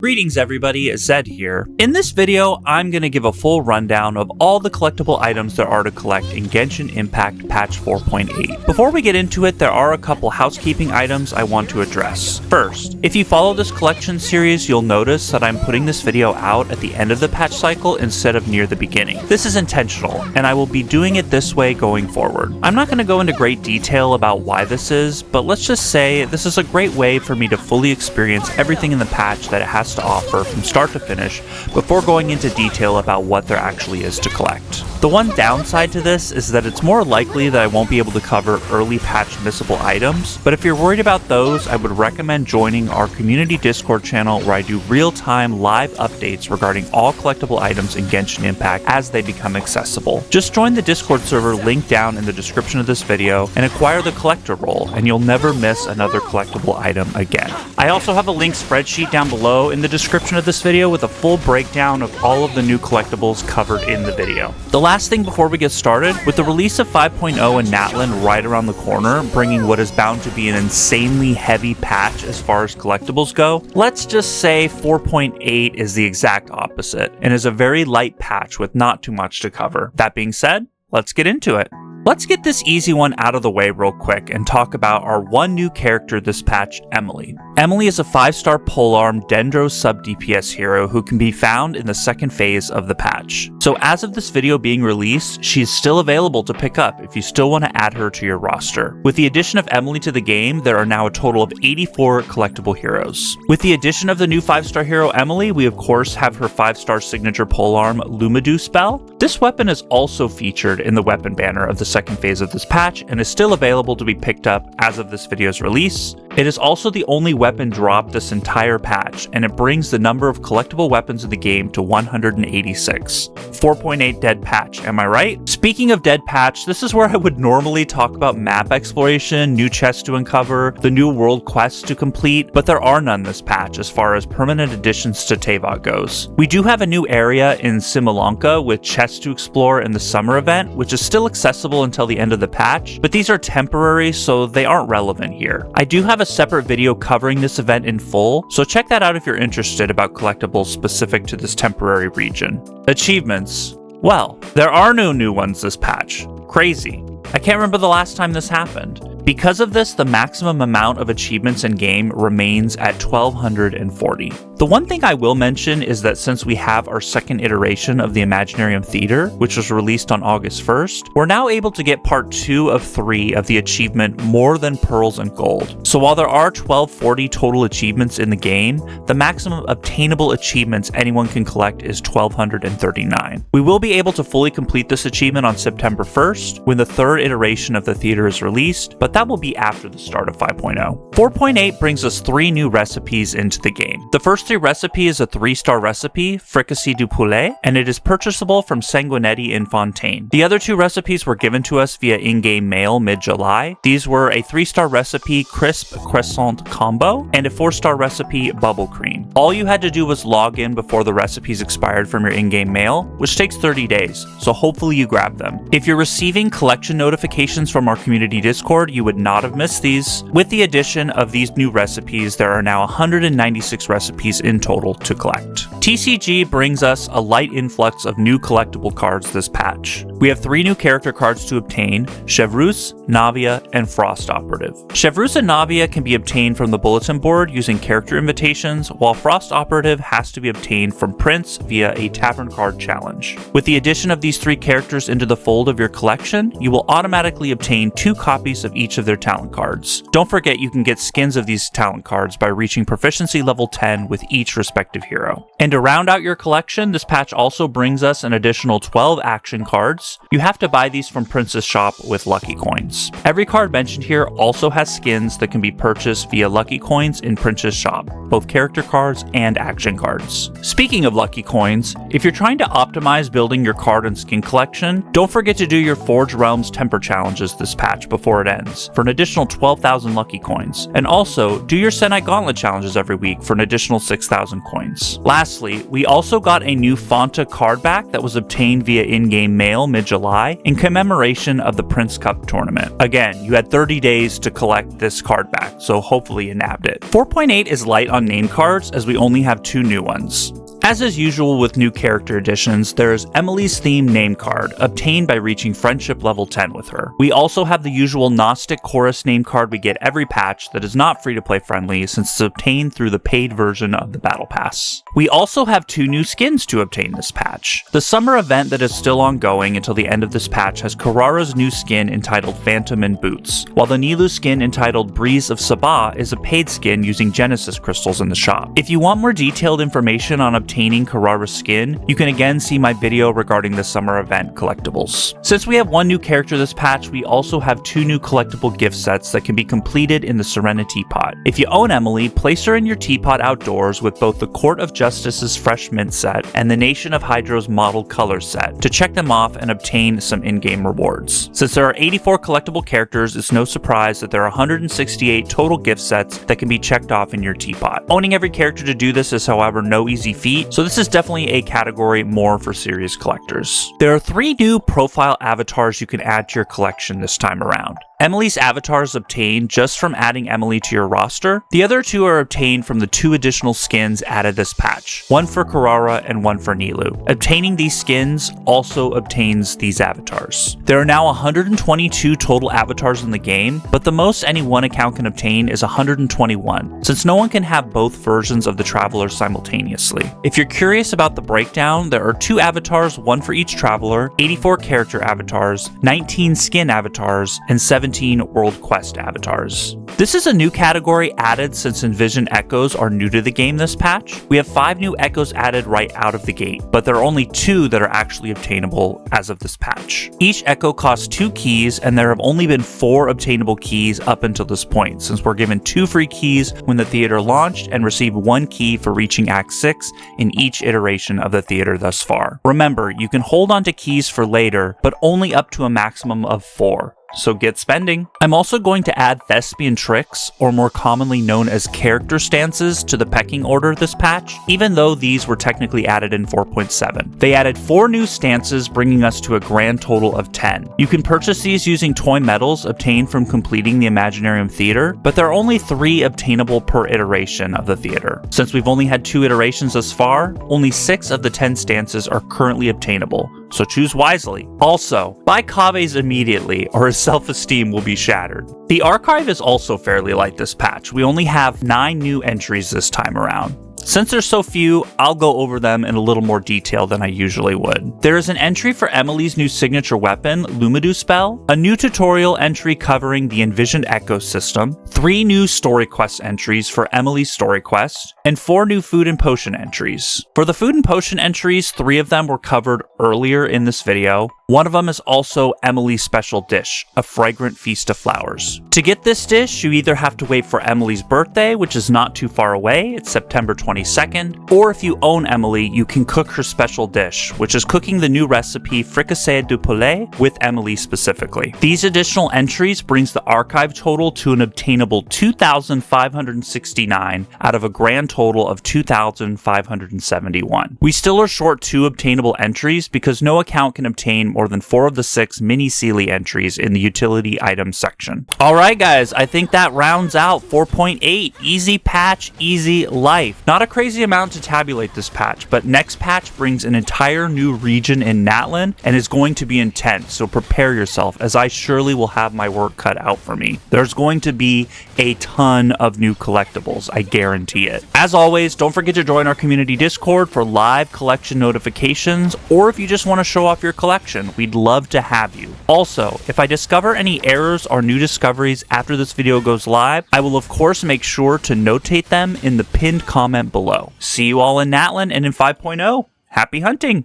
Greetings everybody, Zed here. In this video, I'm going to give a full rundown of all the collectible items there are to collect in Genshin Impact patch 4.8. Before we get into it, there are a couple housekeeping items I want to address. First, if you follow this collection series, you'll notice that I'm putting this video out at the end of the patch cycle instead of near the beginning. This is intentional, and I will be doing it this way going forward. I'm not going to go into great detail about why this is, but let's just say this is a great way for me to fully experience everything in the patch that it has to offer from start to finish before going into detail about what there actually is to collect. The one downside to this is that it's more likely that I won't be able to cover early patch missable items, but if you're worried about those, I would recommend joining our community Discord channel where I do real-time live updates regarding all collectible items in Genshin Impact as they become accessible. Just join the Discord server linked down in the description of this video and acquire the collector role, and you'll never miss another collectible item again. I also have a linked spreadsheet down below in the description of this video with a full breakdown of all of the new collectibles covered in the video. The last thing before we get started, with the release of 5.0 in Natlan right around the corner, bringing what is bound to be an insanely heavy patch as far as collectibles go, let's just say 4.8 is the exact opposite and is a very light patch with not too much to cover. That being said, let's get into it. Let's get this easy one out of the way real quick and talk about our one new character this patch, Emilie. Emilie is a 5-star polearm Dendro sub-DPS hero who can be found in the second phase of the patch. So as of this video being released, she's still available to pick up if you still want to add her to your roster. With the addition of Emilie to the game, there are now a total of 84 collectible heroes. With the addition of the new 5-star hero Emilie, we of course have her 5-star signature polearm Lumidou spell. This weapon is also featured in the weapon banner of the second phase of this patch and is still available to be picked up as of this video's release. It is also the only weapon drop this entire patch, and it brings the number of collectible weapons in the game to 186. 4.8 dead patch, am I right? Speaking of dead patch, this is where I would normally talk about map exploration, new chests to uncover, the new world quests to complete, but there are none this patch as far as permanent additions to Teyvat goes. We do have a new area in Similanka with chests to explore in the summer event, which is still accessible until the end of the patch, but these are temporary, so they aren't relevant here. I do have a separate video covering this event in full, so check that out if you're interested about collectibles specific to this temporary region. Achievements. Well, there are no new ones this patch. Crazy. I can't remember the last time this happened. Because of this, the maximum amount of achievements in game remains at 1,240. The one thing I will mention is that since we have our second iteration of the Imaginarium Theater, which was released on August 1st, we're now able to get part 2 of 3 of the achievement More Than Pearls and Gold. So while there are 1,240 total achievements in the game, the maximum obtainable achievements anyone can collect is 1,239. We will be able to fully complete this achievement on September 1st, when the third iteration of the theater is released, but that will be after the start of 5.0. 4.8 brings us 3 new recipes into the game. The first 3 recipe is a 3-star recipe, Fricassee du Poulet, and it is purchasable from Sanguinetti in Fontaine. The other 2 recipes were given to us via in-game mail mid-July. These were a 3-star recipe, Crisp Croissant Combo, and a 4-star recipe, Bubble Cream. All you had to do was log in before the recipes expired from your in-game mail, which takes 30 days, so hopefully you grab them. If you're receiving collection notifications from our community Discord, you would not have missed these. With the addition of these new recipes, there are now 196 recipes in total to collect. TCG brings us a light influx of new collectible cards this patch. We have 3 new character cards to obtain: Chevreuse, Navia, and Frost Operative. Chevreuse and Navia can be obtained from the bulletin board using character invitations, while Frost Operative has to be obtained from Prince via a tavern card challenge. With the addition of these 3 characters into the fold of your collection, you will automatically obtain 2 copies of each of their talent cards. Don't forget you can get skins of these talent cards by reaching proficiency level 10 with each respective hero. And to round out your collection, this patch also brings us an additional 12 action cards. You have to buy these from Prince's shop with Lucky Coins. Every card mentioned here also has skins that can be purchased via Lucky Coins in Prince's shop, both character cards and action cards. Speaking of Lucky Coins, if you're trying to optimize building your card and skin collection, don't forget to do your Forge Realms temper challenges this patch before it ends for an additional 12,000 Lucky Coins, and also do your Senite Gauntlet challenges every week for an additional 6,000 coins. Lastly, Lastly, we also got a new Fanta card back that was obtained via in-game mail mid-July in commemoration of the Prince Cup tournament. Again, you had 30 days to collect this card back, so hopefully you nabbed it. 4.8 is light on name cards as we only have 2 new ones. As is usual with new character additions, there is Emilie's theme name card, obtained by reaching friendship level 10 with her. We also have the usual Gnostic Chorus name card we get every patch that is not free-to-play friendly since it's obtained through the paid version of the Battle Pass. We also have 2 new skins to obtain this patch. The summer event that is still ongoing until the end of this patch has Karara's new skin entitled Phantom and Boots, while the Nilou skin entitled Breeze of Sabah is a paid skin using Genesis crystals in the shop. If you want more detailed information on obtaining Karara's skin, you can again see my video regarding the summer event collectibles. Since we have 1 new character this patch, we also have 2 new collectible gift sets that can be completed in the Serenity Teapot. If you own Emilie, place her in your teapot outdoors with both the Court of Justice's Fresh Mint set and the Nation of Hydro's Model Colors set to check them off and obtain some in-game rewards. Since there are 84 collectible characters, it's no surprise that there are 168 total gift sets that can be checked off in your teapot. Owning every character to do this is, however, no easy feat, so this is definitely a category more for serious collectors. There are 3 new profile avatars you can add to your collection this time around. Emilie's avatar is obtained just from adding Emilie to your roster. The other 2 are obtained from the 2 additional skins added this patch, one for Karara and one for Nilou. Obtaining these skins also obtains these avatars. There are now 122 total avatars in the game, but the most any one account can obtain is 121, since no one can have both versions of the Traveler simultaneously. If you're curious about the breakdown, there are 2 avatars, one for each Traveler, 84 character avatars, 19 skin avatars, and 17 World Quest avatars. This is a new category added since Envision Echoes are new to the game this patch. We have 5 new Echoes added right out of the gate, but there are only 2 that are actually obtainable as of this patch. Each Echo costs 2 keys, and there have only been 4 obtainable keys up until this point, since we're given 2 free keys when the theater launched and received 1 key for reaching Act 6 in each iteration of the theater thus far. Remember, you can hold on to keys for later, but only up to a maximum of 4. So get spending. I'm also going to add Thespian Tricks, or more commonly known as character stances, to the pecking order this patch, even though these were technically added in 4.7. They added 4 new stances, bringing us to a grand total of 10. You can purchase these using toy medals obtained from completing the Imaginarium Theater, but there are only 3 obtainable per iteration of the theater. Since we've only had 2 iterations thus far, only 6 of the 10 stances are currently obtainable, so choose wisely. Also, buy Kave's immediately, or his self-esteem will be shattered. The archive is also fairly light this patch. We only have 9 new entries this time around. Since there's so few, I'll go over them in a little more detail than I usually would. There is an entry for Emilie's new signature weapon, Lumidu Spell, a new tutorial entry covering the Envisioned Echo system, 3 new story quest entries for Emilie's story quest, and 4 new food and potion entries. For the food and potion entries, 3 of them were covered earlier in this video. One of them is also Emilie's special dish, a fragrant feast of flowers. To get this dish, you either have to wait for Emilie's birthday, which is not too far away, it's September 22nd, or if you own Emilie, you can cook her special dish, which is cooking the new recipe Fricassee du Poulet with Emilie specifically. These additional entries brings the archive total to an obtainable 2,569 out of a grand total of 2,571. We still are short 2 obtainable entries because no account can obtain more than 4 of the 6 mini Sealy entries in the utility items section. Alright guys, I think that rounds out 4.8. Easy patch, easy life. Not a crazy amount to tabulate this patch, but next patch brings an entire new region in Natlan and is going to be intense, so prepare yourself as I surely will have my work cut out for me. There's going to be a ton of new collectibles, I guarantee it. As always, don't forget to join our community Discord for live collection notifications, or if you just want to show off your collection, we'd love to have you. Also, if I discover any errors or new discoveries after this video goes live, I will of course make sure to notate them in the pinned comment below. See you all in Natlan and in 5.0. Happy hunting!